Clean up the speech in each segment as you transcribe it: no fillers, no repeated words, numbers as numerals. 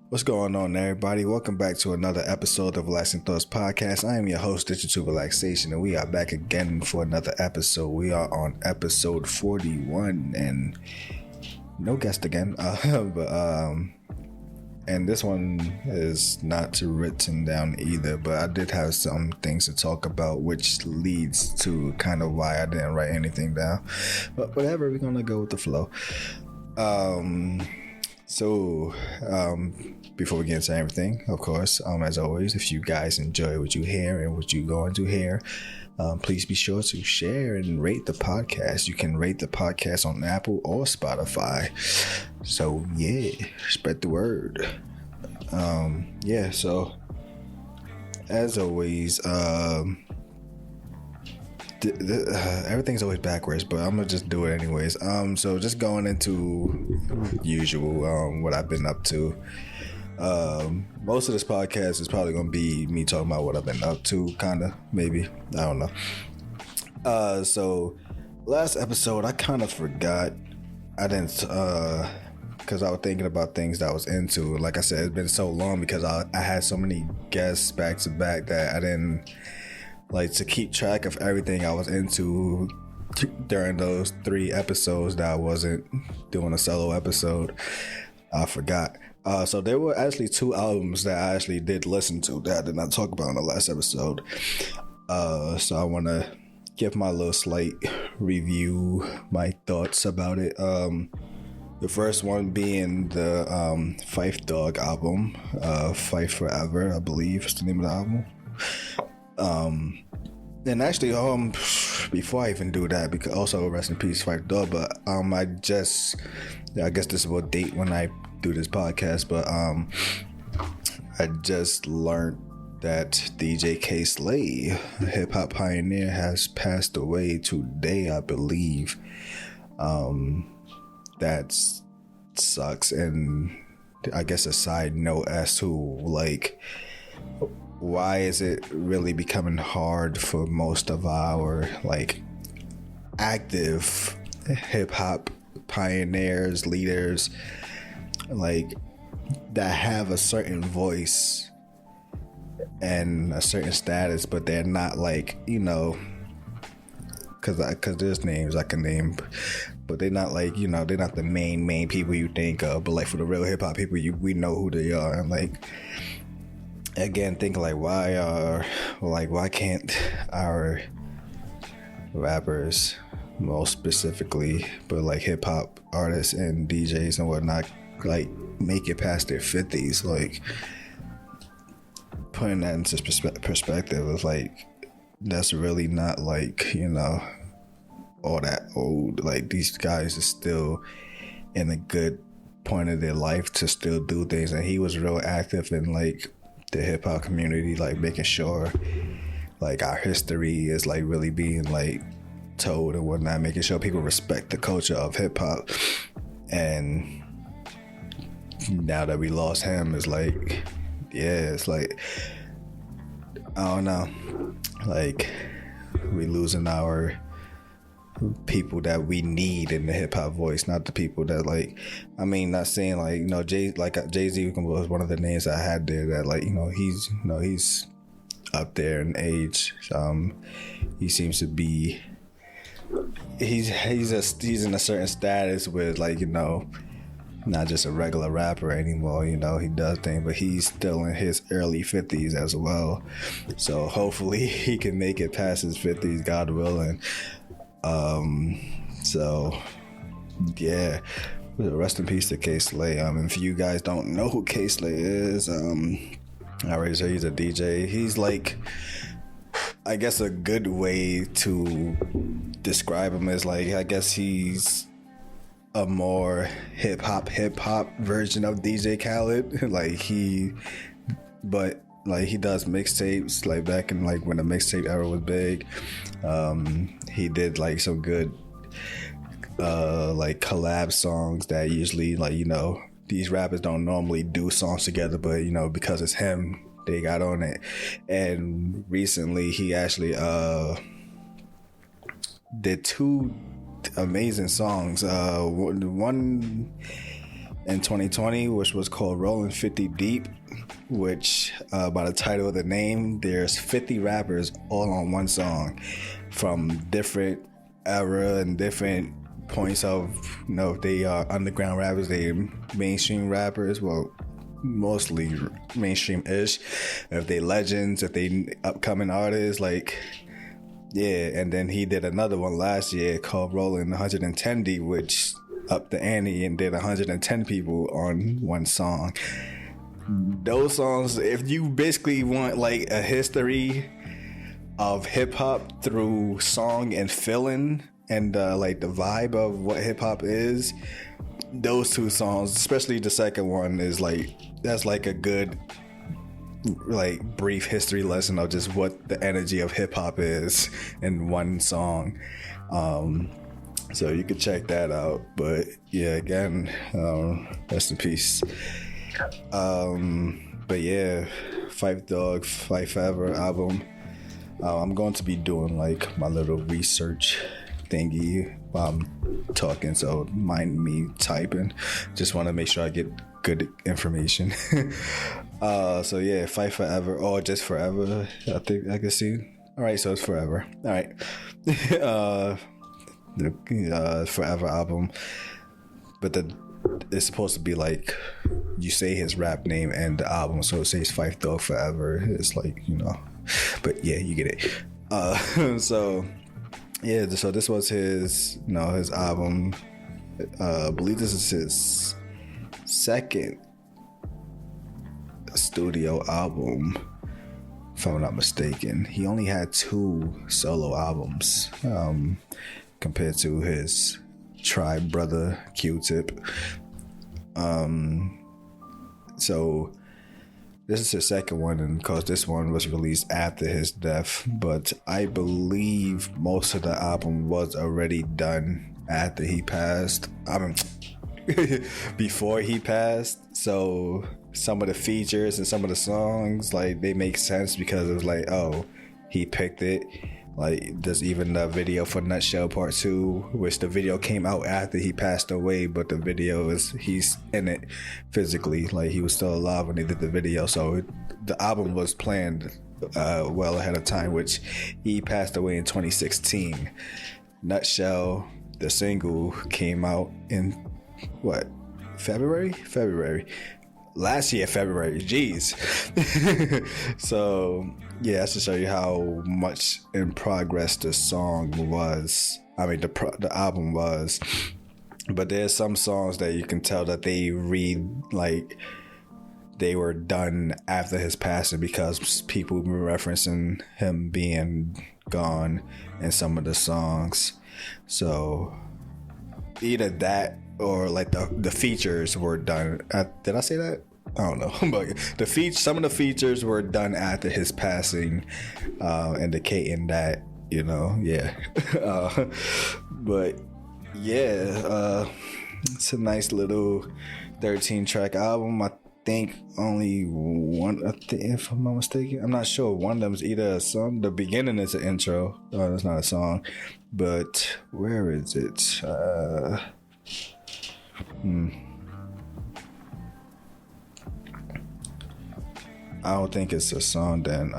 What's going on, everybody? Welcome back to another episode of Relaxing Thoughts Podcast. I am your host, Digital Relaxation, and we are back again for another episode. We are on episode 41, and no guest again. And this one is not written down either, but I did have some things to talk about, which leads to kind of why I didn't write anything down. But whatever, we're gonna go with the flow. Before we get into everything, of course, as always, if you guys enjoy what you hear and what you're going to hear, please be sure to share and rate the podcast. You can rate the podcast on Apple or Spotify. So yeah, spread the word. So as always, everything's always backwards, but I'm gonna just do it anyways. So just going into usual, what I've been up to. Most of this podcast is probably gonna be me talking about what I've been up to, kinda, maybe. I don't know. So last episode I kind of forgot. I didn't because I was thinking about things that I was into. Like I said, it's been so long because I had so many guests back to back that I didn't like to keep track of everything I was into during those 3 episodes that I wasn't doing a solo episode. I forgot. So there were actually 2 albums that I actually did listen to that I did not talk about in the last episode. So I want to give my little slight review, my thoughts about it. The first one being the Phife Dawg album, Phife Forever, I believe is the name of the album. And actually, before I even do that, because also rest in peace Phife Dawg, but I guess this will date when I do this podcast, but I just learned that DJ K Slay, a hip hop pioneer, has passed away today, I believe. That sucks. And I guess a side note as to like, why is it really becoming hard for most of our like active hip hop pioneers, leaders, like that have a certain voice and a certain status, but they're not like, you know, because there's names I can name, but they're not like, you know, they're not the main people you think of, but like for the real hip hop people, we know who they are. And like, again, thinking like, why can't our rappers, most specifically, but like hip hop artists and DJs and whatnot, like make it past their 50s? Like, putting that into perspective is like, that's really not like, you know, all that old. Like, these guys are still in a good point of their life to still do things, and he was real active in like the hip hop community, like making sure like our history is like really being like told and whatnot, making sure people respect the culture of hip hop. And now that we lost him, it's like, yeah, it's like, I don't know, like we losing our people that we need in the hip hop voice, not the people that like, I mean, not saying like, you know, Jay-Z was one of the names I had there that like, you know, he's up there in age. He seems to be, he's in a certain status with like, you know, not just a regular rapper anymore, you know, he does things, but he's still in his early 50s as well. So hopefully he can make it past his 50s, God willing. So yeah, rest in peace to K Slay. If you guys don't know who K Slay is, I already said he's a DJ. He's like, I guess a good way to describe him is like, I guess he's a more hip hop version of DJ Khaled. Like he does mixtapes, like back in like when the mixtape era was big. He did like some good like collab songs that usually, like, you know, these rappers don't normally do songs together, but you know, because it's him, they got on it. And recently he actually did 2 amazing songs. One in 2020, which was called Rolling 50 Deep, which by the title of the name, there's 50 rappers all on one song from different era and different points of, if they are underground rappers, they mainstream rappers, well, mostly mainstream-ish, if they legends, if they upcoming artists, and then he did another one last year called Rolling 110 Deep, which upped the ante and did 110 people on one song. Those songs, if you basically want a history of hip-hop through song and feeling and the vibe of what hip-hop is, those two songs, especially the second one, is that's a good brief history lesson of just what the energy of hip-hop is in one song. So you could check that out. But yeah, again, rest in peace. But yeah, Phife Dawg, Phife Forever album. I'm going to be doing my little research thingy while I'm talking, so mind me typing. Just want to make sure I get good information. So yeah, Phife Forever, or just Forever, I think I can see. All right, so it's Forever. All right. The Forever album, but it's supposed to be you say his rap name and the album, so it says Phife Dawg Forever. It's but yeah, you get it. So yeah, so this was his his album. I believe this is his second studio album, if I'm not mistaken. He only had 2 solo albums, compared to his tribe brother Q-Tip. So this is his second one, and because this one was released after his death, but I believe most of the album was already done after he passed. Before he passed. So some of the features and some of the songs, they make sense because it was he picked it. There's even the video for Nutshell Part 2, which the video came out after he passed away, but the video he's in it physically. He was still alive when they did the video. So the album was planned well ahead of time, which he passed away in 2016. Nutshell, the single, came out in February? Last year, February. Jeez. So yeah, that's to show you how much in progress the song was. The album was. But there's some songs that you can tell that they read they were done after his passing, because people were referencing him being gone in some of the songs. So either that or the features were done. Did I say that? I don't know. But some of the features were done after his passing, indicating that, yeah. But yeah, it's a nice little 13-track album. I think only one, if I'm not mistaken, I'm not sure. One of them is either a song. The beginning is an intro. It's not a song. But where is it? I don't think it's a song then.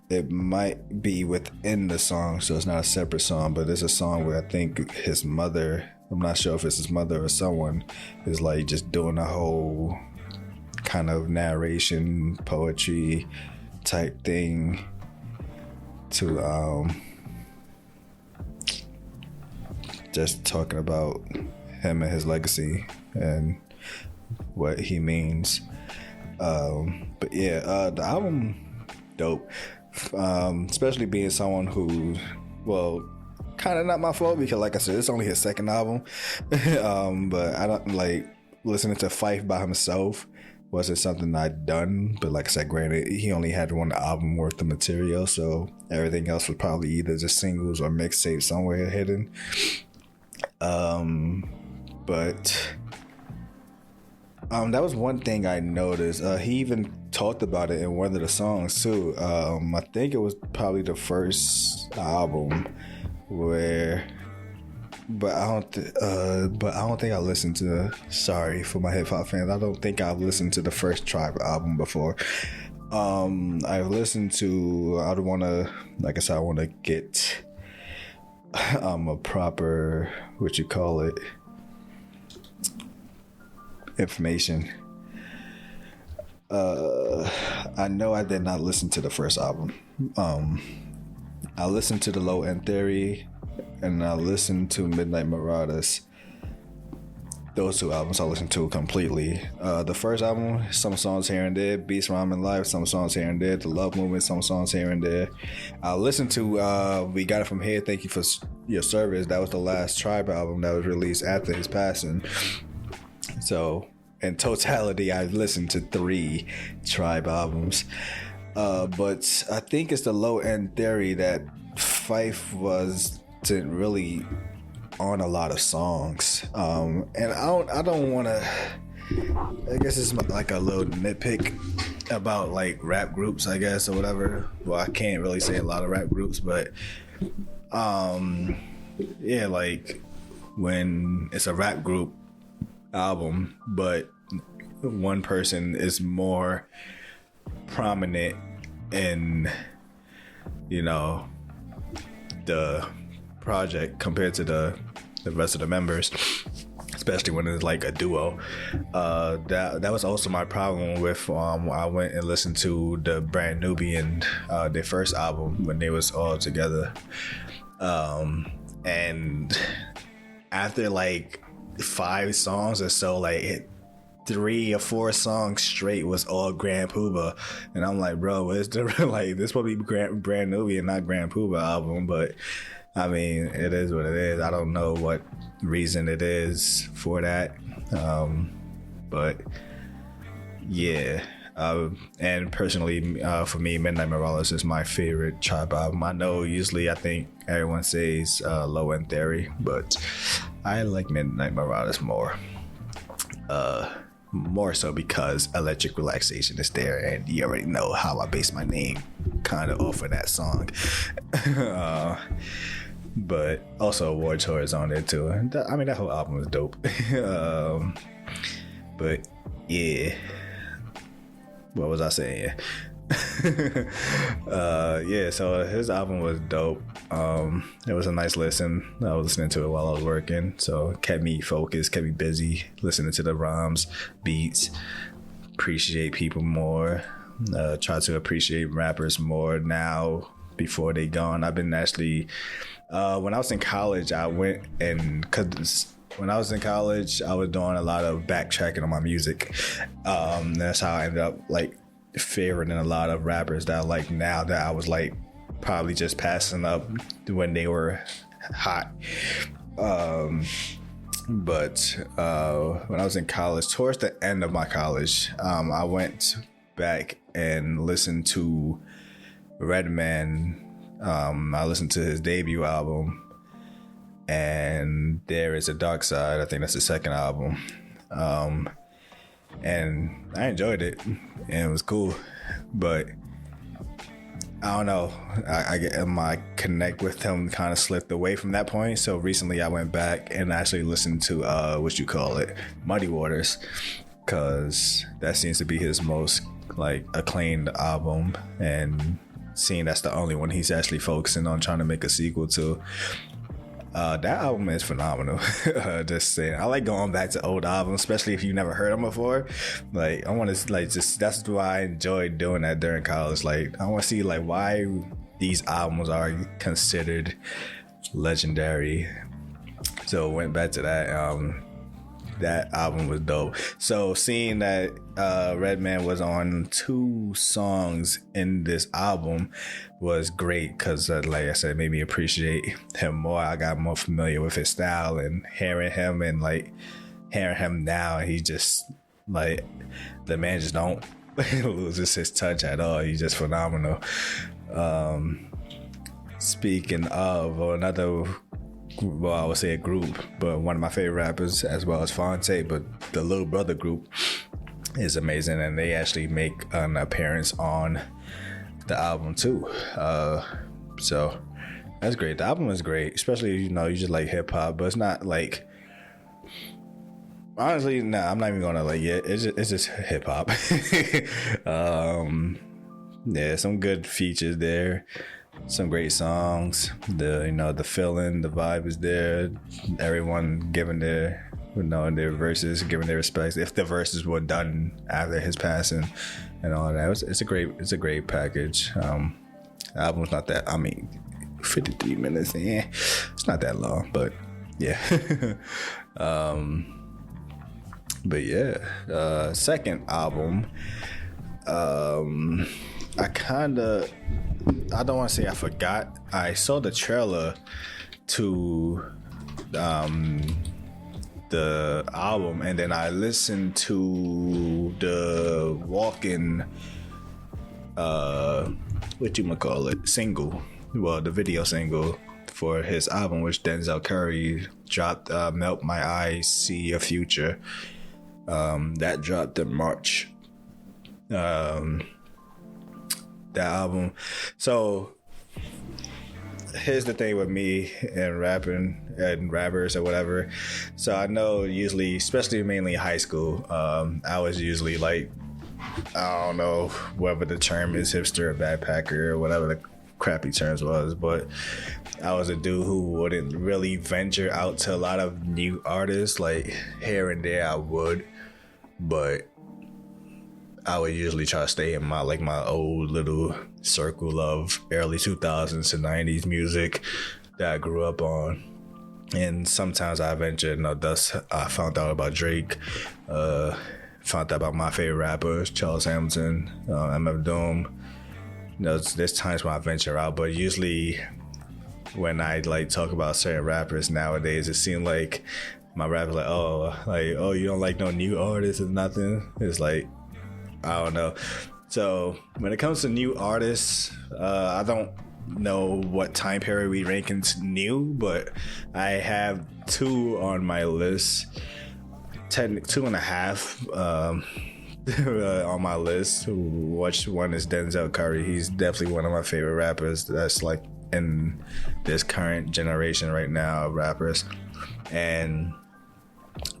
It might be within the song, so it's not a separate song, but it's a song where I think his mother, I'm not sure if it's his mother or someone, is just doing a whole kind of narration, poetry type thing to just talking about him and his legacy and what he means. But yeah, the album, dope. Especially being someone who, kind of not my fault, because like I said, it's only his second album. But I don't listening to Phife by himself wasn't something I'd done. But like I said, granted, he only had one album worth of material, so everything else was probably either just singles or mixtapes somewhere hidden. But that was one thing I noticed. He even talked about it in one of the songs too. I think it was probably the first album where but I don't think I listened to. Sorry for my hip hop fans. I don't think I've listened to the first Tribe album before. I've listened to. I don't want to. Like I said, I want to get a proper, what you call it, information. I know I did not listen to the first album. I listened to the Low End Theory, and I listened to Midnight Marauders. Those two albums I listened to completely. The first album, some songs here and there. Beats, Rhyme, and Life, some songs here and there. The Love Movement, some songs here and there. I listened to We Got It From Here, Thank You For Your Service. That was the last Tribe album that was released after his passing. So in totality, I listened to 3 Tribe albums. But I think it's the Low End Theory that Fife didn't really on a lot of songs. And I don't want to, I guess it's like a little nitpick about like rap groups, I guess, or whatever. Well, I can't really say a lot of rap groups, but yeah, like when it's a rap group album, but one person is more prominent in, you know, the project compared to the rest of the members, especially when it's like a duo. That was also my problem with I went and listened to the Brand Nubian, their first album when they was all together, and after like 5 songs or so, like 3 or 4 songs straight was all Grand Poobah, and I'm like, bro, what's the like? This probably Brand Nubian, not Grand Poobah album, but I mean, it is what it is. I don't know what reason it is for that, but yeah. And personally, for me, Midnight Marauders is my favorite Tribe album. I know usually I think everyone says Low End Theory, but I like Midnight Marauders more. More so because Electric Relaxation is there, and you already know how I base my name kind of off of that song. But also War Tour is on there too. I mean, that whole album is dope. But yeah, what was I saying? Yeah, so his album was dope. It was a nice listen. I was listening to it while I was working, so it kept me focused, kept me busy, listening to the rhymes, beats, appreciate people more, try to appreciate rappers more now before they gone. I've been actually when I was in college, I went and when I was in college, I was doing a lot of backtracking on my music. That's how I ended up like favoriting a lot of rappers that I like now that I was like probably just passing up when they were hot. But when I was in college, towards the end of my college, I went back and listened to Redman. I listened to his debut album, and There Is a Dark Side. I think that's the second album. And I enjoyed it, and it was cool, but I don't know. My connect with him kind of slipped away from that point. So recently I went back and actually listened to Muddy Waters, because that seems to be his most like acclaimed album, and seeing that's the only one he's actually focusing on trying to make a sequel to. That album is phenomenal. Just saying, I like going back to old albums, especially if you never heard them before. Like, I want to like just, that's why I enjoyed doing that during college. Like, I want to see like why these albums are considered legendary. So went back to that. That album was dope. So seeing that Redman was on 2 songs in this album was great, because like I said, it made me appreciate him more. I got more familiar with his style, and hearing him now, he just like, the man just don't loses his touch at all. He's just phenomenal. Speaking of another, well, I would say a group, but one of my favorite rappers as well as Fonte, but the Little Brother group is amazing, and they actually make an appearance on the album too. So That's great. The album is great, especially you just like hip hop, but it's not like. Honestly, nah, I'm not even gonna like it. It's just hip hop. Yeah, some good features there, some great songs. The feeling, the vibe is there. Everyone giving their their verses, giving their respects. If the verses were done after his passing and all that, it's a great package. The album's not that. 53 minutes. Yeah, it's not that long, but yeah. But yeah, second album, I don't want to say I forgot. I saw the trailer to the album, and then I listened to the walk-in, single, well, the video single for his album, which Denzel Curry dropped, Melt My Eyes, See Your Future. That dropped in March. That album. So here's the thing with me and rapping and rappers or whatever. So I know usually, especially mainly high school, I was usually like, I don't know whether the term is hipster or backpacker or whatever the crappy terms was, but I was a dude who wouldn't really venture out to a lot of new artists. Like here and there I would, but I would usually try to stay in my old little circle of early 2000s to 90s music that I grew up on. And sometimes I ventured, thus I found out about Drake, found out about my favorite rappers, Charles Hamilton, MF Doom. There's times when I venture out, but usually when I talk about certain rappers nowadays, it seems like my rappers oh, you don't like no new artists or nothing. It's like, I don't know. So when it comes to new artists, I don't know what time period we rank into new, but I have two on my list, 2.5 on my list. Which one is Denzel Curry. He's definitely one of my favorite rappers that's like in this current generation right now of rappers. And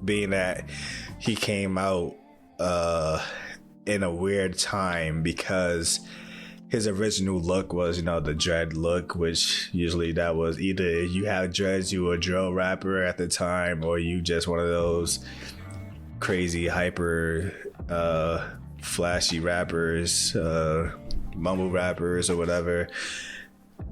being that he came out in a weird time, because his original look was the dread look, which usually that was either you have dreads, you were a drill rapper at the time, or you just one of those crazy hyper flashy rappers, mumble rappers or whatever.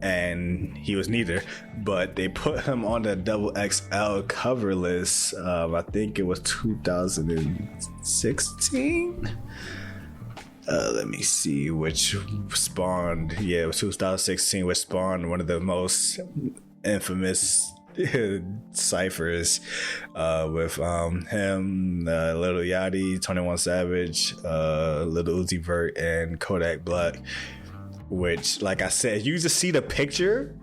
And he was neither, but they put him on the XXL cover list. I think it was 2016. Let me see, which spawned. Yeah, it was 2016, which spawned one of the most infamous ciphers with him, Lil Yachty, 21 Savage, Lil Uzi Vert, and Kodak Black. Which, like I said, you just see the picture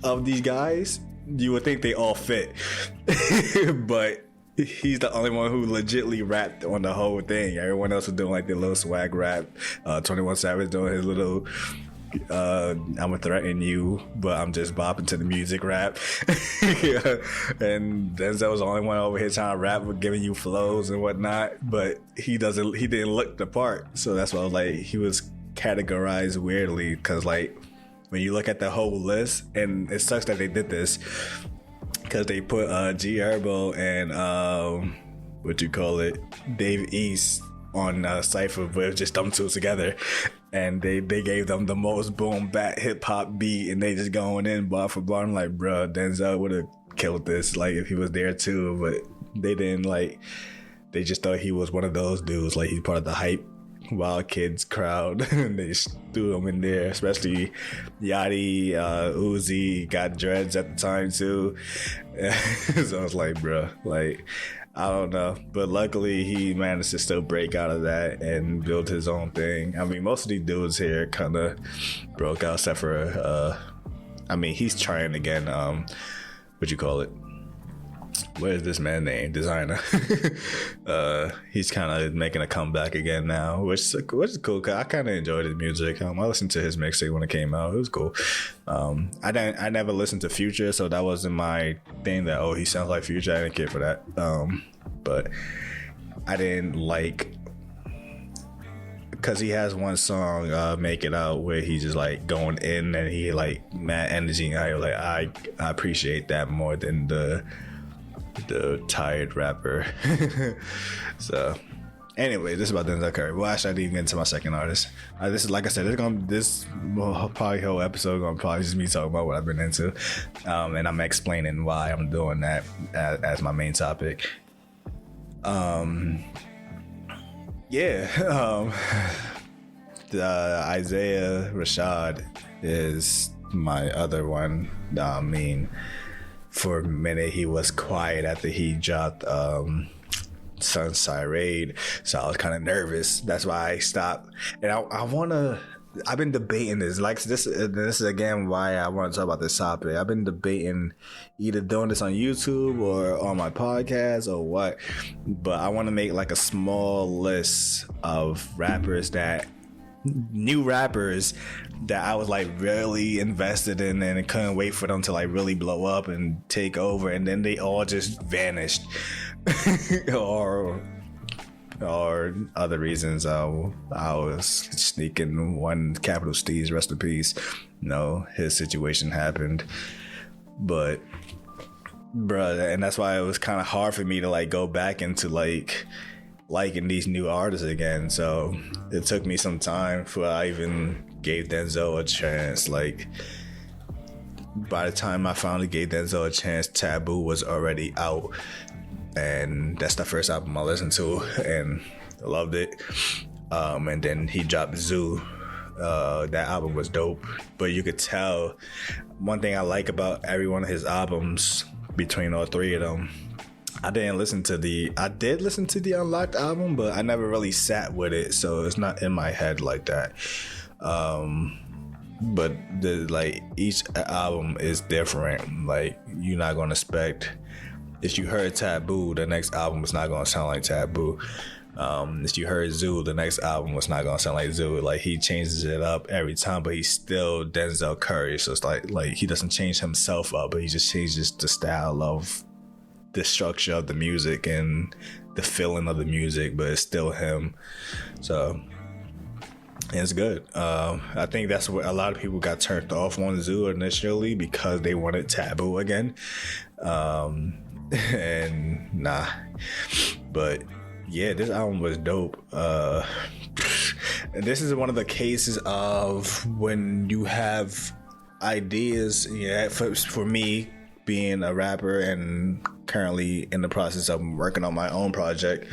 of these guys, you would think they all fit. But he's the only one who legitly rapped on the whole thing. Everyone else was doing like their little swag rap. 21 Savage doing his little I'ma threaten you, but I'm just bopping to the music rap. And Denzel was the only one over here trying to rap with giving you flows and whatnot, but he didn't look the part. So that's why I was like, he was categorized weirdly, because like when you look at the whole list, and it sucks that they did this because they put G Herbo and Dave East on Cypher, but it was just them two together, and they gave them the most boom bat hip hop beat, and they just going in bar for bar. I'm like, bro, Denzel would have killed this like if he was there too, but they didn't. Like, they just thought he was one of those dudes, like he's part of the hype Wild Kids crowd. And they just threw him in there, especially Yachty. Uzi got dreads at the time too. So I was like, bro, like, I don't know, but luckily he managed to still break out of that and build his own thing. I mean, most of these dudes here kind of broke out, except for he's trying again. what is this man named? Designer. He's kind of making a comeback again now, which is cool. Cause I kind of enjoyed his music. I listened to his mixtape when it came out. It was cool. I never listened to Future, so that wasn't my thing. That he sounds like Future. I didn't care for that. But I didn't like, because he has one song, Make It Out, where he's just like going in and he like mad energy, and I appreciate that more than the tired rapper. So anyway, this is about Denzel Curry. Well, actually, I didn't even get into my second artist. This is, like I said, this probably whole episode gonna probably just me talking about what I've been into, and I'm explaining why I'm doing that as my main topic. Isaiah Rashad is my other one. I mean, for a minute he was quiet after he dropped Sunshine Raid, so I was kind of nervous. That's why I stopped. And I've been debating this. Like this is again why I want to talk about this topic. I've been debating either doing this on YouTube or on my podcast or what. But I want to make like a small list of new rappers that I was like really invested in and couldn't wait for them to like really blow up and take over, and then they all just vanished. or other reasons. I was sneaking one, Capital Steez, rest in peace. His situation happened, but bruh, and that's why it was kind of hard for me to like go back into like liking these new artists again. So it took me some time before I even gave Denzel a chance. Like, by the time I finally gave Denzel a chance, Taboo was already out, and that's the first album I listened to and I loved it. And then he dropped Zoo. That album was dope, but you could tell one thing I like about every one of his albums, between all three of them, I did listen to the Unlocked album, but I never really sat with it, so it's not in my head like that. But each album is different. Like, you're not gonna expect, if you heard Taboo, the next album is not gonna sound like Taboo. If you heard Zoo, the next album was not gonna sound like Zoo. Like, he changes it up every time, but he's still Denzel Curry. So it's like he doesn't change himself up, but he just changes the style of the structure of the music and the feeling of the music, but it's still him. So it's good. I think that's what a lot of people got turned off on Zoo initially, because they wanted Taboo again. And nah, but yeah, this album was dope. And this is one of the cases of when you have ideas. Yeah, for me, being a rapper and currently in the process of working on my own project,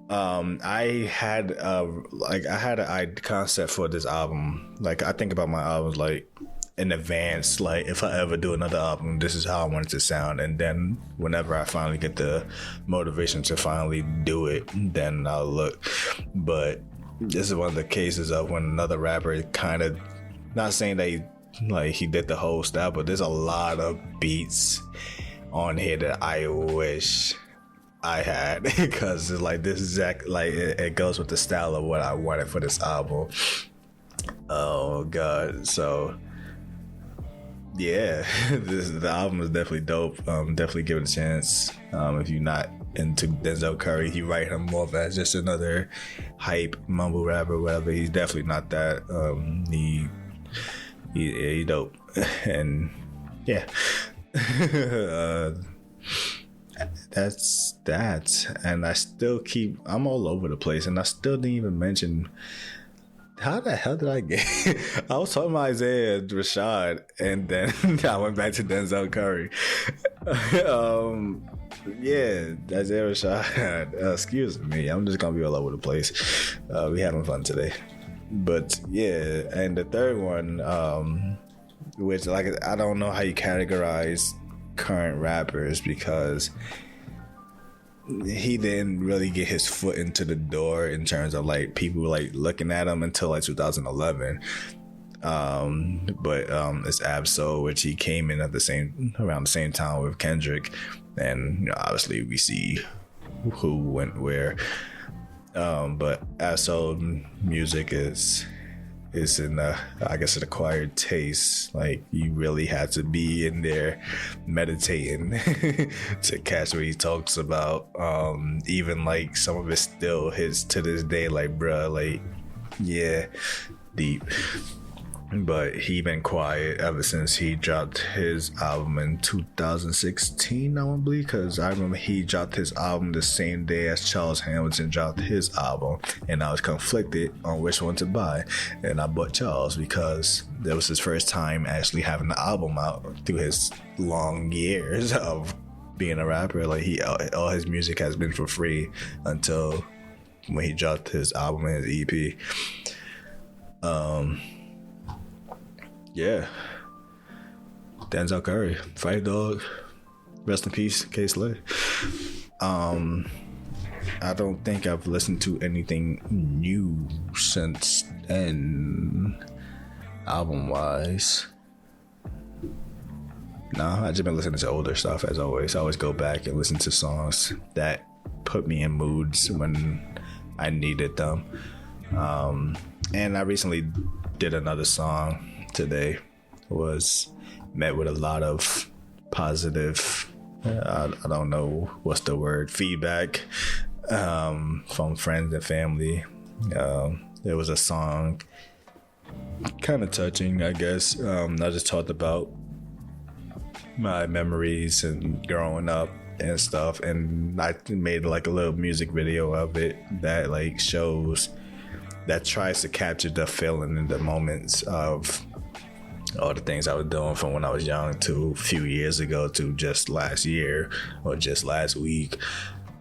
I had an concept for this album. Like, I think about my albums like in advance. Like, if I ever do another album, this is how I want it to sound. And then whenever I finally get the motivation to finally do it, then I'll look. But this is one of the cases of when another rapper kind of, not saying that he did the whole style, but there's a lot of beats on here that I wish I had, because it's like this exact, like it goes with the style of what I wanted for this album. Oh god. So yeah, the album is definitely dope. Definitely give it a chance. If you're not into Denzel Curry, he write him more as just another hype mumble rapper or whatever. He's definitely not that. He dope. And yeah. That's that. And I'm all over the place, and I still didn't even mention, how the hell did I get I was talking about Isaiah Rashad, and then I went back to Denzel Curry. Yeah, Isaiah Rashad. Excuse me, I'm just gonna be all over the place. We having fun today. But yeah, and the third one, which, like, I don't know how you categorize current rappers, because he didn't really get his foot into the door in terms of like people like looking at him until like 2011. But it's Absol, which he came in at around the same time with Kendrick, and obviously we see who went where. But Absol music is in I guess an acquired taste. Like, you really had to be in there meditating to catch what he talks about. Even like some of it still hits to this day, like, bruh, like, yeah, deep. But he been quiet ever since he dropped his album in 2016, I want to believe, because I remember he dropped his album the same day as Charles Hamilton dropped his album, and I was conflicted on which one to buy, and I bought Charles because that was his first time actually having the album out through his long years of being a rapper. Like, all his music has been for free until when he dropped his album and his EP. Yeah. Denzel Curry, Fight Dog, rest in peace, K-Slay. I don't think I've listened to anything new since then, album-wise. No, I've just been listening to older stuff, as always. I always go back and listen to songs that put me in moods when I needed them. And I recently did another song today. Was met with a lot of positive, I don't know what's the word, feedback from friends and family. There was a song, kind of touching, I guess. I just talked about my memories and growing up and stuff, and I made like a little music video of it that like shows, that tries to capture the feeling in the moments of all the things I was doing from when I was young to a few years ago to just last year or just last week,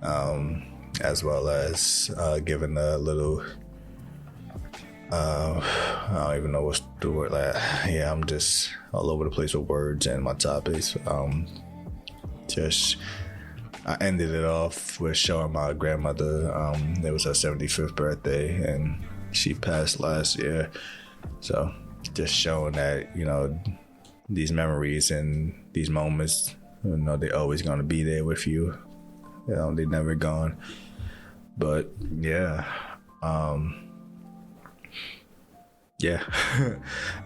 as well as giving a little, I don't even know what's the word. Like, yeah, I'm just all over the place with words and my topics. I ended it off with showing my grandmother. It was her 75th birthday, and she passed last year. So just showing that, these memories and these moments, they're always going to be there with you. They're never gone. But yeah. Yeah.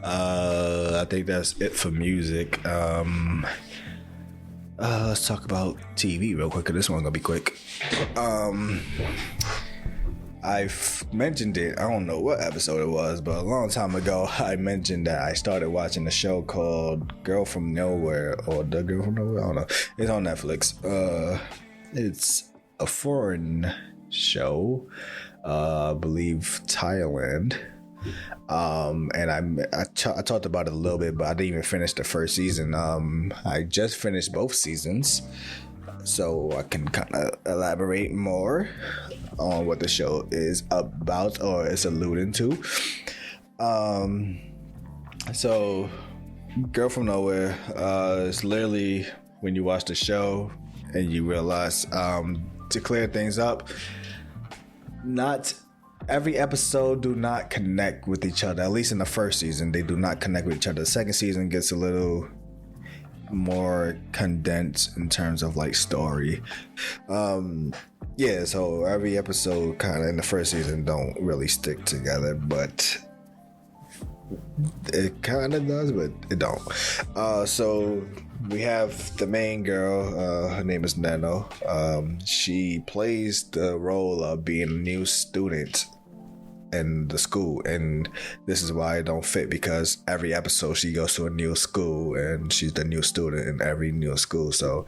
I think that's it for music. Let's talk about TV real quick. This one's gonna be quick. I've mentioned it, I don't know what episode it was, but a long time ago I mentioned that I started watching a show called Girl from Nowhere, or The Girl from Nowhere, I don't know. It's on Netflix. It's a foreign show, I believe Thailand. And I talked about it a little bit, but I didn't even finish the first season. I just finished both seasons, so I can kind of elaborate more on what the show is about or is alluding to. So Girl from Nowhere is literally when you watch the show and you realize, to clear things up, not every episode do not connect with each other. At least in the first season, they do not connect with each other. The second season gets a little more condensed in terms of like story. So every episode kind of in the first season don't really stick together, but it kind of does, but it don't. So we have the main girl, her name is Nano. She plays the role of being a new student in the school, and this is why it don't fit, because every episode she goes to a new school and she's the new student in every new school, so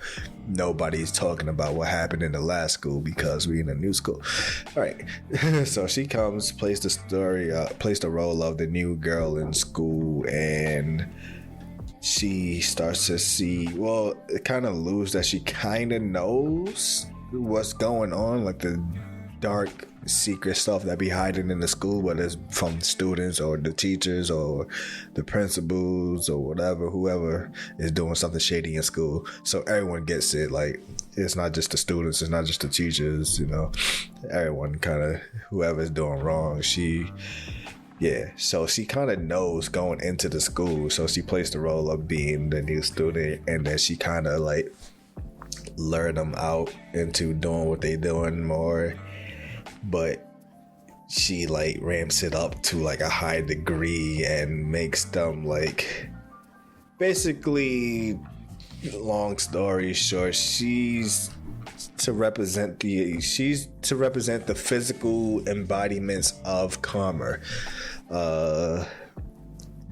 nobody's talking about what happened in the last school because we're in a new school. All right. So she comes, plays the role of the new girl in school, and she starts to see, it kind of alludes that she kind of knows what's going on, like the dark secret stuff that be hiding in the school, whether it's from students or the teachers or the principals or whatever, whoever is doing something shady in school. So everyone gets it. Like, it's not just the students, it's not just the teachers, everyone kind of, whoever's doing wrong, she Yeah, so she kind of knows going into the school, so she plays the role of being the new student, and then she kind of like lure them out into doing what they doing more, but she like ramps it up to like a high degree and makes them like, basically, long story short, she's to represent the physical embodiments of karma.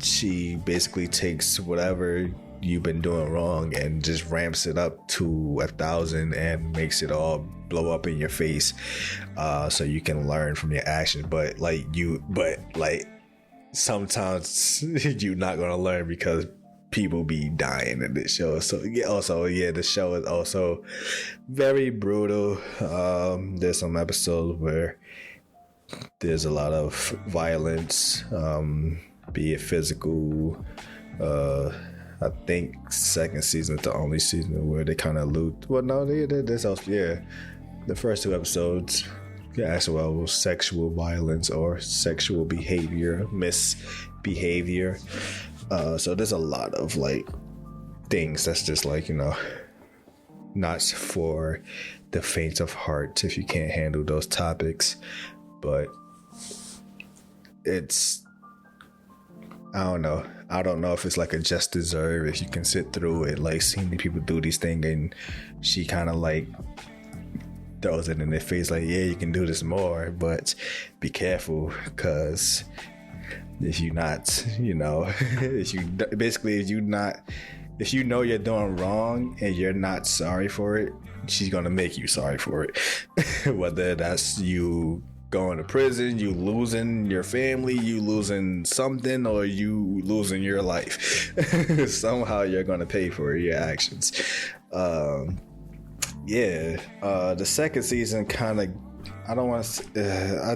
She basically takes whatever you've been doing wrong and just ramps it up to 1,000 and makes it all blow up in your face, so you can learn from your actions. But sometimes you're not gonna learn because people be dying in this show. So the show is also very brutal. There's some episodes where there's a lot of violence, be it physical. I think second season is the only season where they kind of allude. Well, no, there's also, the first 2 episodes, as well, sexual violence or sexual behavior, misbehavior. So there's a lot of like things that's just like, not for the faint of heart if you can't handle those topics. But it's, I don't know if it's like a just deserve, if you can sit through it, like seeing people do these things, and she kind of like throws it in their face like, yeah, you can do this more, but be careful, because if you not, if you know you're doing wrong and you're not sorry for it, she's gonna make you sorry for it. Whether that's you going to prison, you losing your family, you losing something, or you losing your life. Somehow you're gonna pay for your actions. The second season kind of, I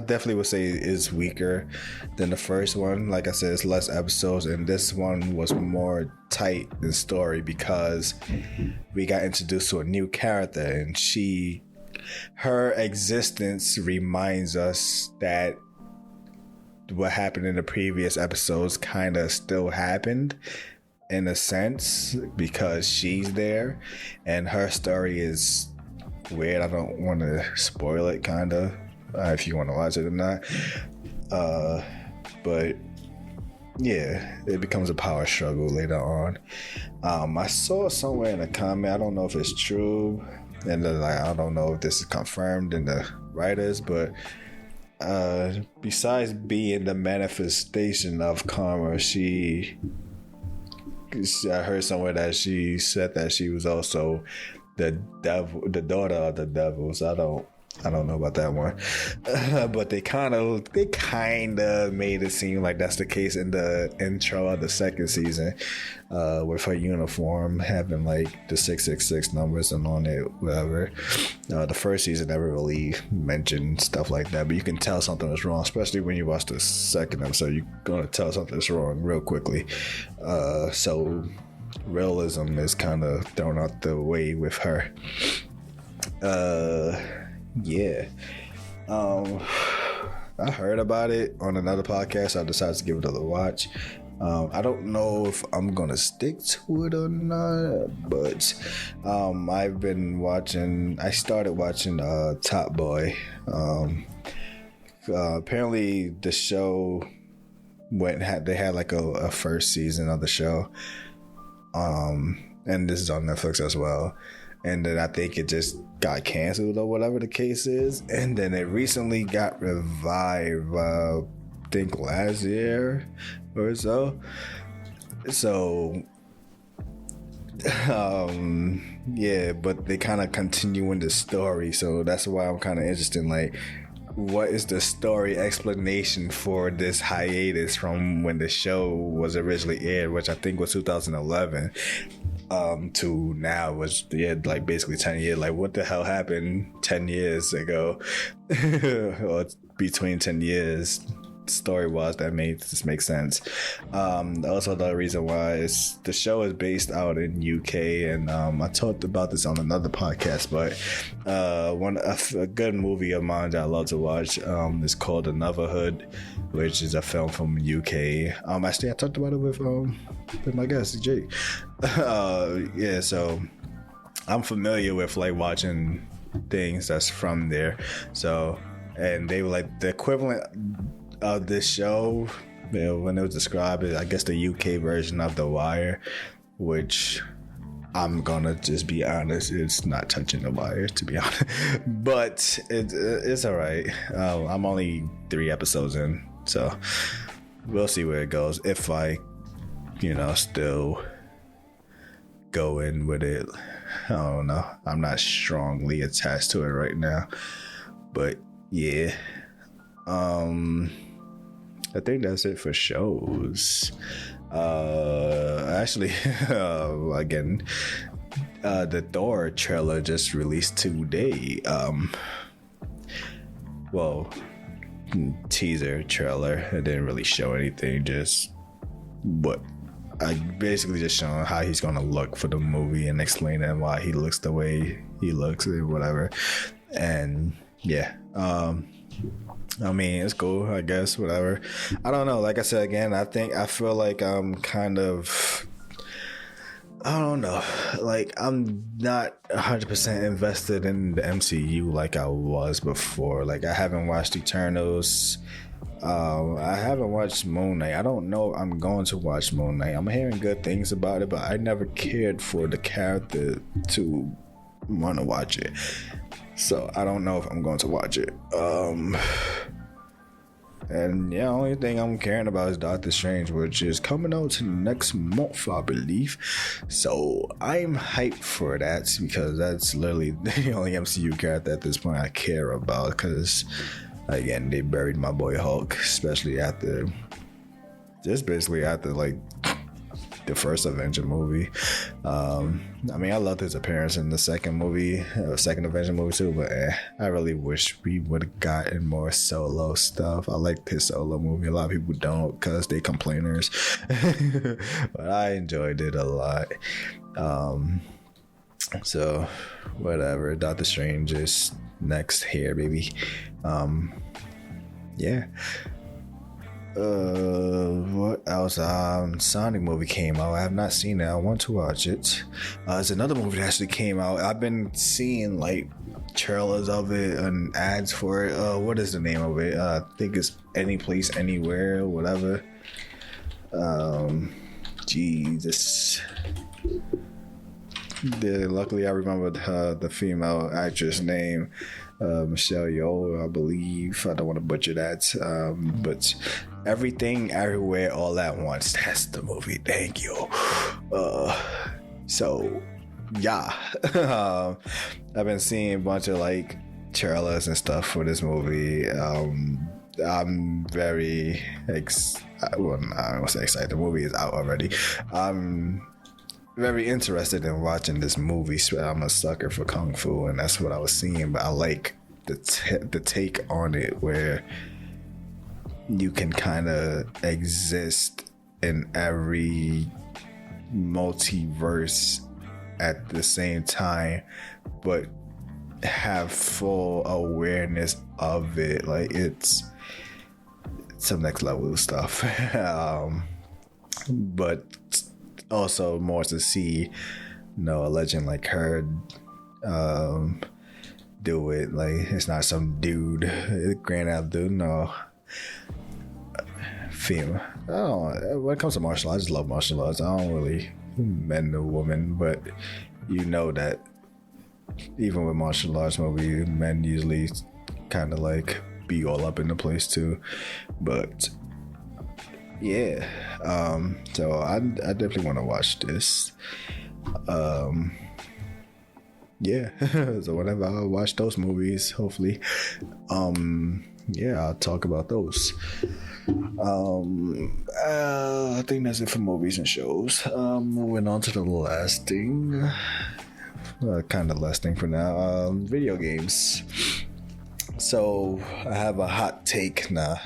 definitely would say is weaker than the first one. Like I said, it's less episodes, and this one was more tight in story because we got introduced to a new character, and her existence reminds us that what happened in the previous episodes kind of still happened in a sense, because she's there, and her story is weird. I don't want to spoil it, kind of, if you want to watch it or not. But yeah, it becomes a power struggle later on. I saw somewhere in a comment, I don't know if it's true, and I don't know if this is confirmed in the writers, but besides being the manifestation of karma, I heard somewhere that she said that she was also the daughter of the devils. I don't know about that one. But they kind of made it seem like that's the case in the intro of the second season, with her uniform having like the 666 numbers and on it, whatever. The first season never really mentioned stuff like that, but you can tell something is wrong, especially when you watch the second episode. You're gonna tell something's wrong real quickly. So realism is kind of thrown out the way with her. I heard about it on another podcast. I decided to give it a watch. I don't know if I'm gonna stick to it or not, but I started watching Top Boy. Apparently the show they had like a first season of the show, and this is on Netflix as well. And then I think it just got canceled or whatever the case is. And then it recently got revived, I think last year or so. So, but they kind of continue in the story. So that's why I'm kind of interested in, like, what is the story explanation for this hiatus from when the show was originally aired, which I think was 2011. To now was like basically 10 years. Like, what the hell happened 10 years ago? Or between 10 years story was that made this make sense. Also, the reason why the show is based out in UK, and I talked about this on another podcast, but a good movie of mine that I love to watch is called Another Hood, which is a film from UK. Actually, I talked about it with my guest Jake. Yeah, so I'm familiar with like watching things that's from there. So, and they were like the equivalent of this show, you know, when it was described as, I guess, the UK version of The Wire, which I'm gonna just be honest, it's not touching The Wire, to be honest. But it's all right. I'm only 3 episodes in, so we'll see where it goes. If I, still go in with it, I don't know. I'm not strongly attached to it right now, but yeah. I think that's it for shows. Actually, again, the Thor trailer just released today. Teaser trailer. It didn't really show anything, just what I basically just showing how he's gonna look for the movie and explaining why he looks the way he looks or whatever. And yeah, I mean, it's cool, I guess, whatever. I don't know. Like I said, again, I feel like I'm kind of, I don't know. Like, I'm not 100% invested in the MCU like I was before. Like, I haven't watched Eternals. I haven't watched Moon Knight. I don't know if I'm going to watch Moon Knight. I'm hearing good things about it, but I never cared for the character to want to watch it. So I don't know if I'm going to watch it. And yeah, only thing I'm caring about is Doctor Strange, which is coming out next month, I believe. So I'm hyped for that, because that's literally the only MCU character at this point I care about. Because again, they buried my boy Hulk, especially after like the first Avenger movie. I mean, I loved his appearance in the second Avenger movie too, but I really wish we would have gotten more solo stuff. I liked his solo movie. A lot of people don't because they complainers, but I enjoyed it a lot. So whatever, Doctor Strange is next here, baby. Yeah. What else? Sonic movie came out. I have not seen it. I want to watch it. There's another movie that actually came out. I've been seeing like trailers of it and ads for it. What is the name of it? I think it's Any Place Anywhere or whatever. Jesus. Luckily I remember the female actress name. Michelle Yeoh, I believe. I don't want to butcher that, but Everything Everywhere All at Once, that's the movie. Thank you. So yeah. I've been seeing a bunch of like trailers and stuff for this movie. I'm very I don't want to say excited. The movie is out already. I'm very interested in watching this movie. I'm a sucker for kung fu, and that's what I was seeing. But I like the take on it, where you can kind of exist in every multiverse at the same time, but have full awareness of it. Like, it's some next level stuff. But also more to see, a legend like her do it. Like, it's not some dude, Grand Abdul, no, female. When it comes to martial arts, I just love martial arts. I don't really men or women, but that even with martial arts movie, men usually kind of like be all up in the place too. But yeah, so I definitely want to watch this. Yeah. So whenever I watch those movies, hopefully, I'll talk about those. I think that's it for movies and shows. Moving on to the last thing, kind of last thing for now. Video games. So I have a hot take now.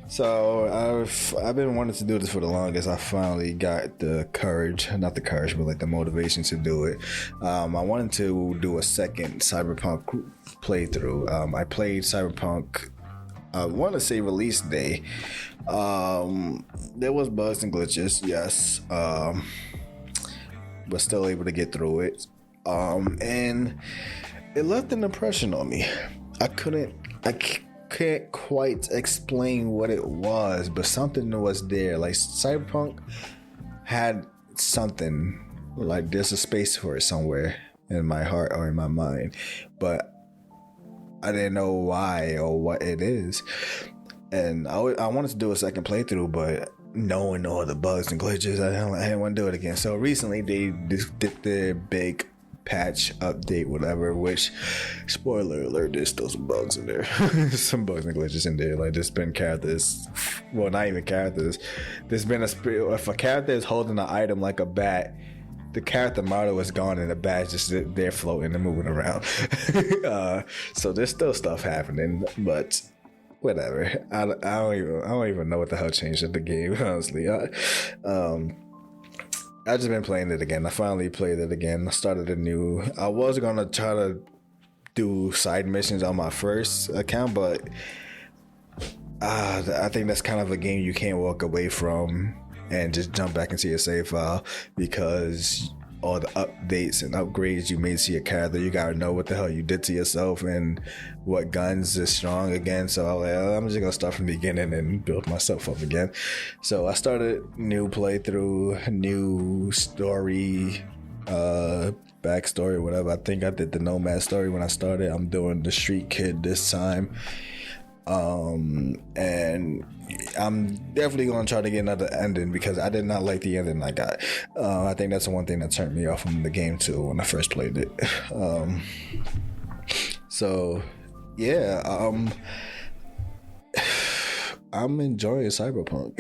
So I've been wanting to do this for the longest. I finally got the courage, not the courage, but like the motivation to do it. I wanted to do a second Cyberpunk playthrough. I played Cyberpunk, I want to say release day. There was bugs and glitches, yes, but still able to get through it. And it left an impression on me. I can't quite explain what it was, but something was there. Like Cyberpunk had something, like there's a space for it somewhere in my heart or in my mind, but I didn't know why or what it is. And I wanted to do a second playthrough, but knowing all the bugs and glitches, I didn't want to do it again. So recently they did their big patch update, whatever, which, spoiler alert, there's still some bugs in there. Some bugs and glitches in there. Like, there's been characters, well, not even characters, there's been if a character is holding an item like a bat, the character model is gone and the bat is just there floating and moving around. So there's still stuff happening, but whatever. I don't even know what the hell changed in the game, honestly. I just been playing it again. I finally played it again. I started anew. I was gonna try to do side missions on my first account, but I think that's kind of a game you can't walk away from and just jump back into your save file, because all the updates and upgrades you made to your character, you gotta know what the hell you did to yourself and what guns is strong again. So I was like, I'm just gonna start from the beginning and build myself up again. So I started new playthrough, new story, backstory, whatever. I think I did the Nomad story when I started. I'm doing the Street Kid this time. And I'm definitely gonna try to get another ending, because I did not like the ending I got. I think that's the one thing that turned me off from the game too when I first played it. So yeah, I'm enjoying Cyberpunk.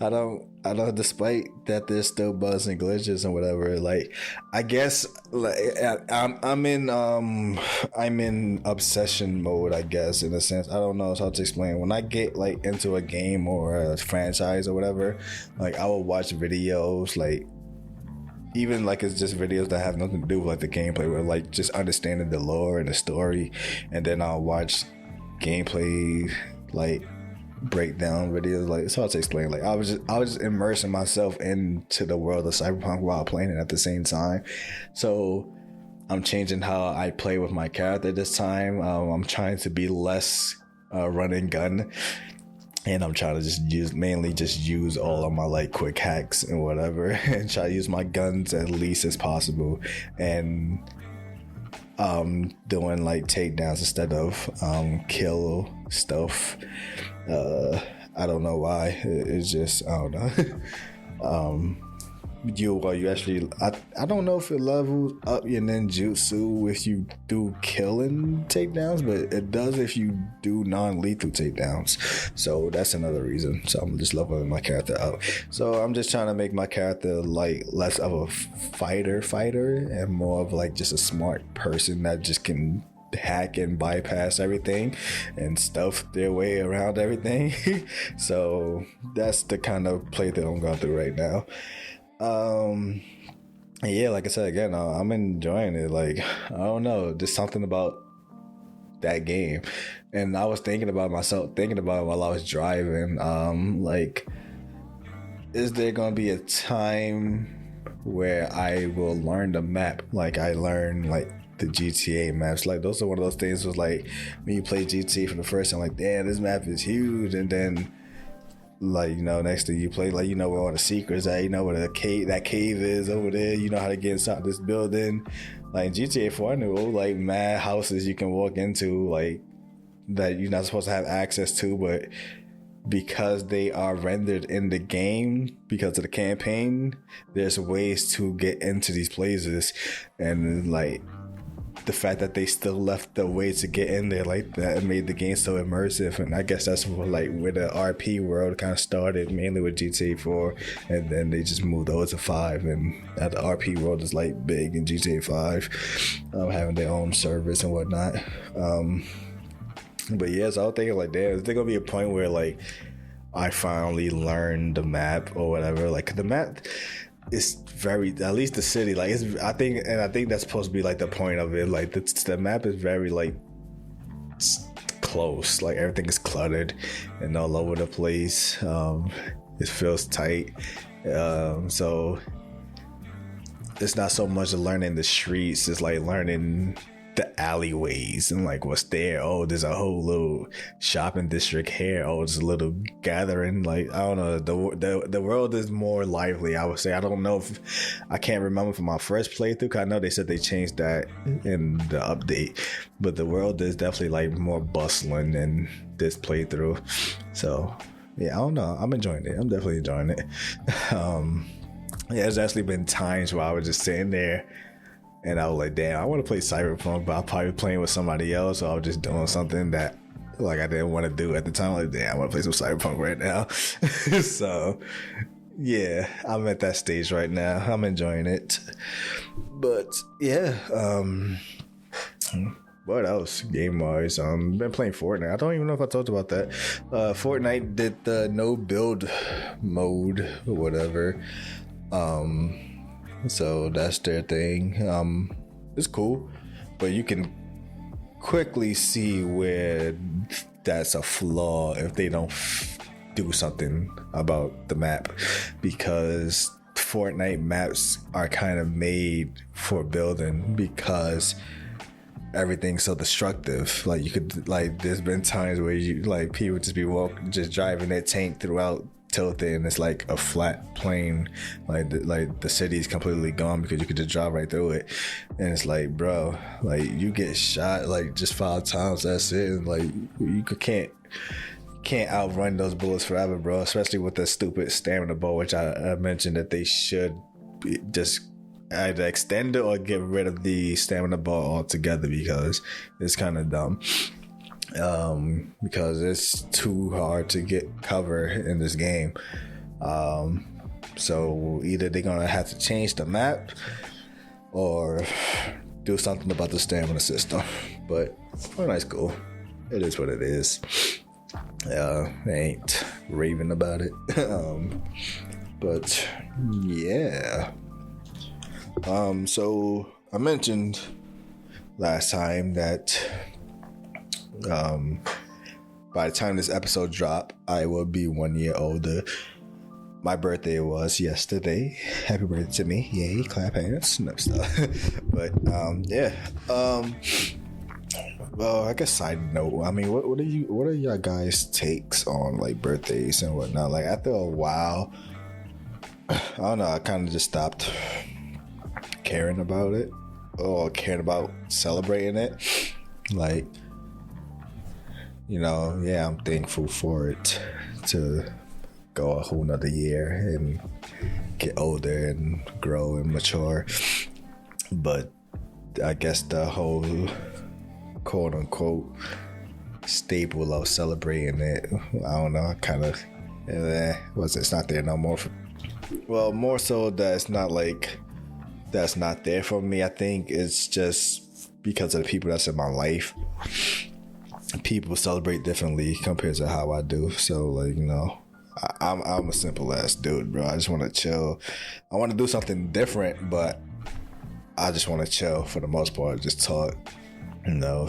I don't, despite that there's still bugs and glitches and whatever, like, I guess, like, I'm in obsession mode, I guess, in a sense. I don't know how to explain. When I get like into a game or a franchise or whatever, like, I will watch videos, like, even like it's just videos that have nothing to do with like the gameplay, or like just understanding the lore and the story, and then I'll watch gameplay, like breakdown videos. Like, it's hard to explain. Like, I was just immersing myself into the world of Cyberpunk while playing it at the same time. So I'm changing how I play with my character this time. I'm trying to be less run and gun, and I'm trying to just use all of my like quick hacks and whatever, and try to use my guns at least as possible, and doing like takedowns instead of kill stuff. I don't know why. It's just, I don't know. You actually, I don't know if it levels up your ninjutsu if you do killing takedowns, but it does if you do non-lethal takedowns. So that's another reason. So I'm just leveling my character out. So I'm just trying to make my character like less of a fighter and more of like just a smart person that just can hack and bypass everything and stuff their way around everything. So that's the kind of play that I'm going through right now. Yeah, like I said again, I'm enjoying it. Like, I don't know, there's something about that game. And I was thinking about it while I was driving. Like, is there gonna be a time where I will learn the map like I learned like the GTA maps? Like, those are one of those things was like, when you play GTA for the first time, like, damn, this map is huge, and then like, you know, next thing you play, like, you know where all the secrets are, you know where that cave is over there, you know how to get inside this building. Like in GTA 4, I knew like mad houses you can walk into, like, that you're not supposed to have access to, but because they are rendered in the game because of the campaign, there's ways to get into these places. And like, the fact that they still left the way to get in there like that made the game so immersive. And I guess that's where the RP world kind of started, mainly with GTA 4, and then they just moved over to 5, and now the RP world is like big in GTA 5, having their own service and whatnot. But yeah, so I was thinking like, damn, is there gonna be a point where like I finally learned the map or whatever? Like the map is very, at least the city, like I think that's supposed to be like the point of it. Like the map is very like close, like everything is cluttered and all over the place. It feels tight, so it's not so much learning the streets, it's like learning the alleyways and like what's there. Oh, there's a whole little shopping district here. Oh, there's a little gathering. Like, I don't know, the world is more lively, I would say. I don't know if I can't remember from my first playthrough, because I know they said they changed that in the update, but the world is definitely like more bustling in this playthrough. So yeah, I don't know, I'm enjoying it. I'm definitely enjoying it. Yeah, there's actually been times where I was just sitting there and I was like, damn, I want to play Cyberpunk, but I'll probably be playing with somebody else, or I was just doing something that like I didn't want to do at the time. Like, damn, I want to play some Cyberpunk right now. So yeah, I'm at that stage right now. I'm enjoying it. But yeah, what else game wise? Been playing Fortnite. I don't even know if I talked about that. Fortnite did the no build mode or whatever. So that's their thing. It's cool, but you can quickly see where that's a flaw if they don't do something about the map, because Fortnite maps are kind of made for building, because everything's so destructive. Like, you could, like, there's been times where you, like, people just be just driving their tank throughout tilted, and it's like a flat plane, like the city is completely gone because you could just drive right through it. And it's like, bro, like, you get shot like just 5 times, that's it. And like, you can't outrun those bullets forever, bro, especially with the stupid stamina bar, which I mentioned that they should just either extend it or get rid of the stamina bar altogether, because it's kind of dumb. Because it's too hard to get cover in this game. So either they're gonna have to change the map or do something about the stamina system. But Fortnite's cool. It is what it is. I ain't raving about it. But yeah. So I mentioned last time that by the time this episode drop, I will be 1 year older. My birthday was yesterday. Happy birthday to me. Yay, clap hands. No stuff. But yeah. Well, I guess side note, I mean, what are your guys' takes on like birthdays and whatnot? Like, after a while, I don't know, I kind of just stopped caring about it, or caring about celebrating it. Like, you know, yeah, I'm thankful for it to go a whole nother year and get older and grow and mature. But I guess the whole quote unquote staple of celebrating it, I don't know, I kind of, it's not there no more. Well, more so that it's not like that's not there for me. I think it's just because of the people that's in my life. People celebrate differently compared to how I do. So, like, you know, I'm a simple ass dude, bro. I just want to chill. I want to do something different, but I just want to chill for the most part. Just talk. You know,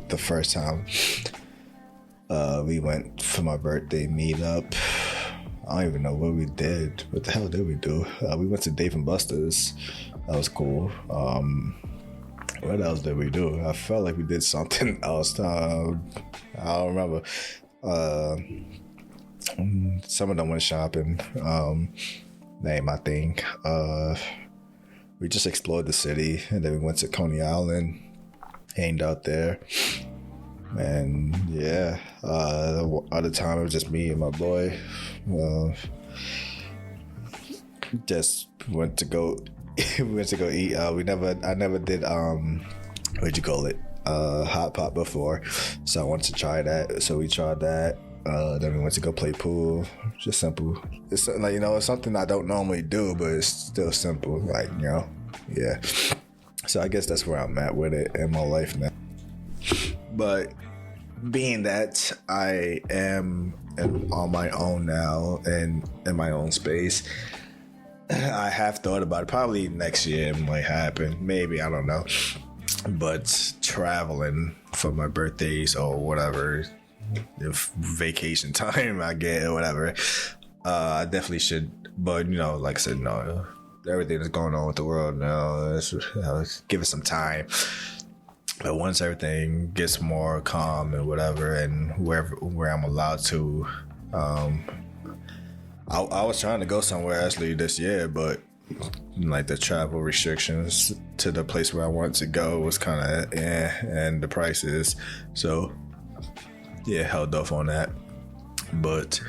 the first time we went for my birthday meetup, I don't even know what we did. What the hell did we do? We went to Dave and Buster's. That was cool. What else did we do? I felt like we did something else. I don't remember. Some of them went shopping. That ain't my thing. We just explored the city, and then we went to Coney Island, hanged out there. And yeah, the other time it was just me and my boy. Just went to go eat. I never did what'd you call it? Hot pot before. So I wanted to try that. So we tried that. Then we went to go play pool. Just simple. It's like, it's something I don't normally do, but it's still simple. Like, yeah. So I guess that's where I'm at with it in my life now. But being that I am on my own now and in my own space, I have thought about it. Probably next year it might happen. Maybe, I don't know. But traveling for my birthdays or whatever, if vacation time I get or whatever, I definitely should. But, like I said, no, everything that's going on with the world now, let's give it some time. But once everything gets more calm and whatever, and where I'm allowed to, I was trying to go somewhere actually this year, but like the travel restrictions to the place where I wanted to go was kind of and the prices, so yeah, held off on that. But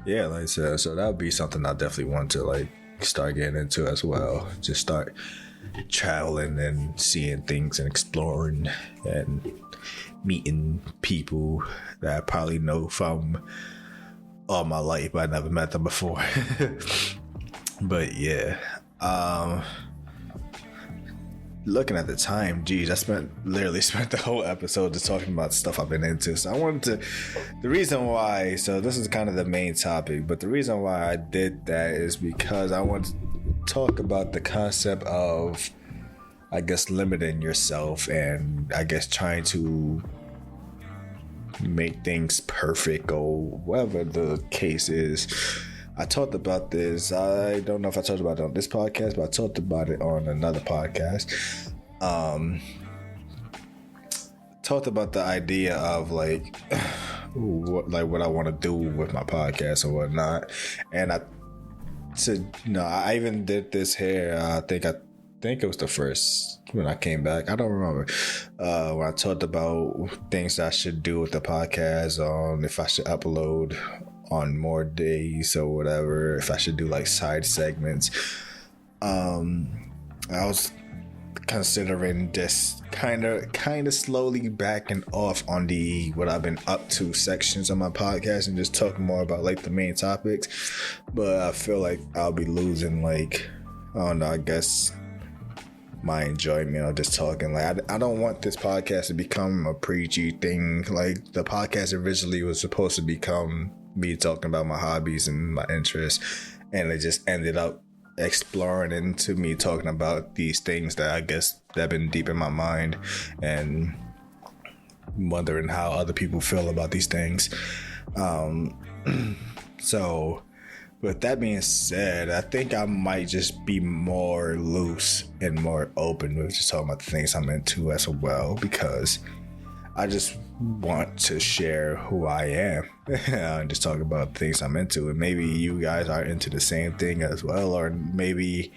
yeah, like I said, so that would be something I definitely want to like start getting into as well. Just start traveling and seeing things and exploring and meeting people that I probably know from all my life, but I never met them before. But yeah, looking at the time, geez, I literally spent the whole episode just talking about stuff I've been into. So I wanted to, the reason why, so this is kind of the main topic, but the reason why I did that is because I wanted to talk about the concept of, I guess, limiting yourself and I guess trying to make things perfect or whatever the case is. I talked about this. I don't know if I talked about it on this podcast, but I talked about it on another podcast. Talked about the idea of like what I want to do with my podcast and whatnot. And I said, I even did this here. I think it was the first when I came back. I don't remember. When I talked about things that I should do with the podcast, if I should upload on more days or whatever, if I should do like side segments. I was considering just kind of slowly backing off on the what I've been up to sections of my podcast and just talking more about like the main topics. But I feel like I'll be losing like, I don't know, I guess my enjoyment of just talking. Like I don't want this podcast to become a preachy thing. Like the podcast originally was supposed to become me talking about my hobbies and my interests, and it just ended up exploring into me talking about these things that I guess that have been deep in my mind and wondering how other people feel about these things. So with that being said, I think I might just be more loose and more open with just talking about the things I'm into as well, because I just want to share who I am and just talk about things I'm into. And maybe you guys are into the same thing as well, or maybe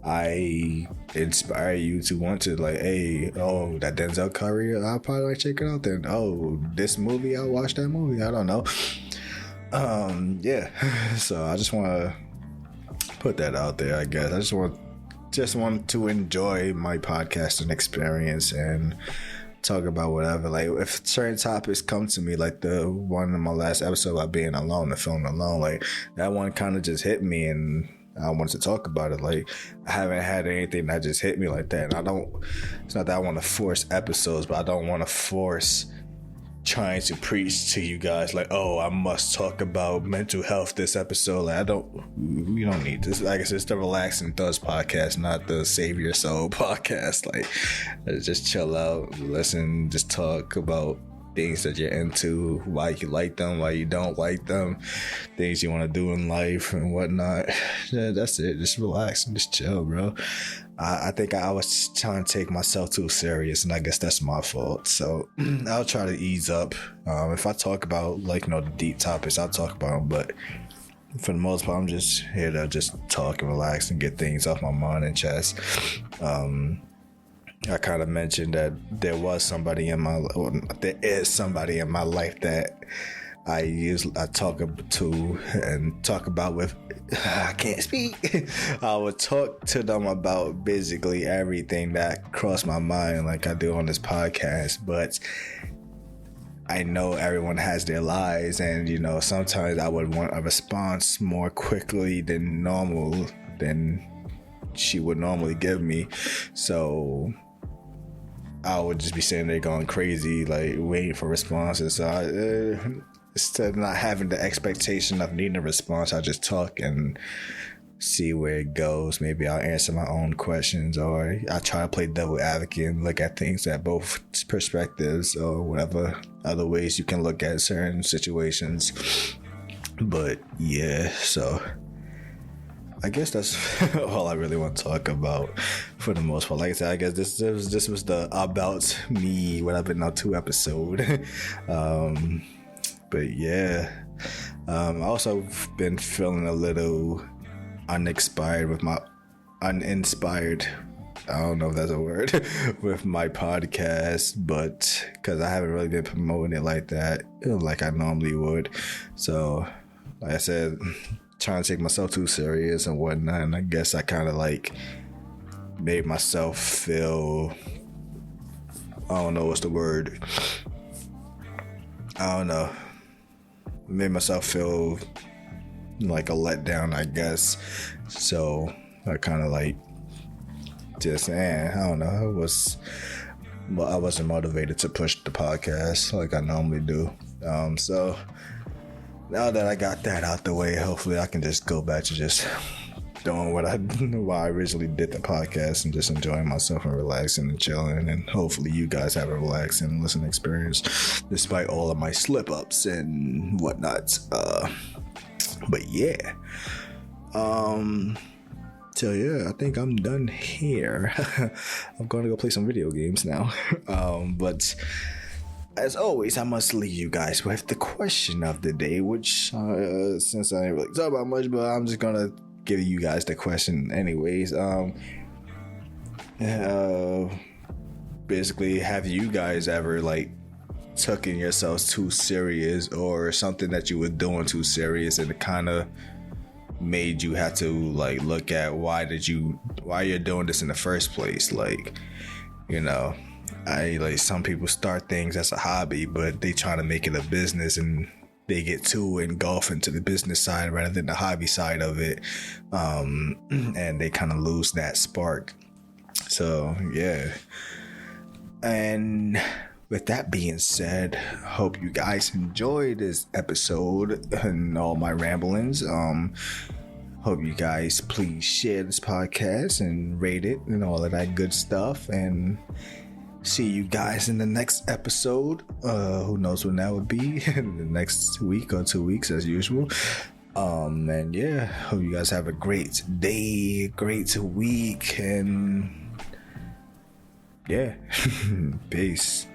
I inspire you to want to like, hey, oh, that Denzel Curry, I'll probably like check it out then. Oh, this movie, I'll watch that movie. I don't know. Yeah. So I just want to put that out there, I guess. I just want to enjoy my podcasting experience and talk about whatever. Like if certain topics come to me, like the one in my last episode about being alone, the film Alone, like that one kind of just hit me and I wanted to talk about it. Like I haven't had anything that just hit me like that. And it's not that I want to force episodes, but I don't want to force trying to preach to you guys like, oh, I must talk about mental health this episode. Like we don't need this. Like I said, it's the Relax and Thoughts podcast, not the Save Your Soul podcast. Like just chill out, listen, just talk about things that you're into, why you like them, why you don't like them, things you want to do in life and whatnot. Yeah, that's it. Just relax and just chill, bro. I think I was trying to take myself too serious, and I guess that's my fault. So I'll try to ease up. If I talk about like the deep topics, I'll talk about them. But for the most part, I'm just here to just talk and relax and get things off my mind and chest. I kind of mentioned that there is somebody in my life that I talk about with I can't speak. I would talk to them about basically everything that crossed my mind, like I do on this podcast. But I know everyone has their lives, and sometimes I would want a response more quickly than she would normally give me. So I would just be sitting there going crazy, like waiting for responses. So instead of not having the expectation of needing a response, I just talk and see where it goes. Maybe I'll answer my own questions, or I try to play devil advocate and look at things at both perspectives, or whatever other ways you can look at certain situations. But yeah, so I guess that's all I really want to talk about for the most part. Like I said, I guess this was the About Me, what I've been up to episode. But yeah, I also been feeling a little uninspired, I don't know if that's a word, with my podcast, but because I haven't really been promoting it like that, like I normally would. So, like I said, trying to take myself too serious and whatnot, and I guess I kind of like made myself feel, I don't know what's the word, made myself feel like a letdown, I guess. So I kind of like just I don't know, I wasn't motivated to push the podcast like I normally do. So now that I got that out the way, hopefully I can just go back to just doing why I originally did the podcast, and just enjoying myself and relaxing and chilling, and hopefully you guys have a relaxing listening experience despite all of my slip ups and whatnot. But yeah, so yeah, I think I'm done here. I'm gonna go play some video games now. But as always, I must leave you guys with the question of the day, which since I didn't really talk about much, but I'm just gonna give you guys the question anyways. Basically, have you guys ever like taken yourselves too serious, or something that you were doing too serious, and it kind of made you have to like look at why you're doing this in the first place? Like, some people start things as a hobby, but they try to make it a business, and they get too engulfed into the business side rather than the hobby side of it, and they kind of lose that spark. So yeah, and with that being said, hope you guys enjoyed this episode and all my ramblings. Hope you guys please share this podcast and rate it and all of that good stuff, and see you guys in the next episode. Who knows when that would be? The next week or 2 weeks as usual. And yeah, hope you guys have a great day, great week, and yeah, peace.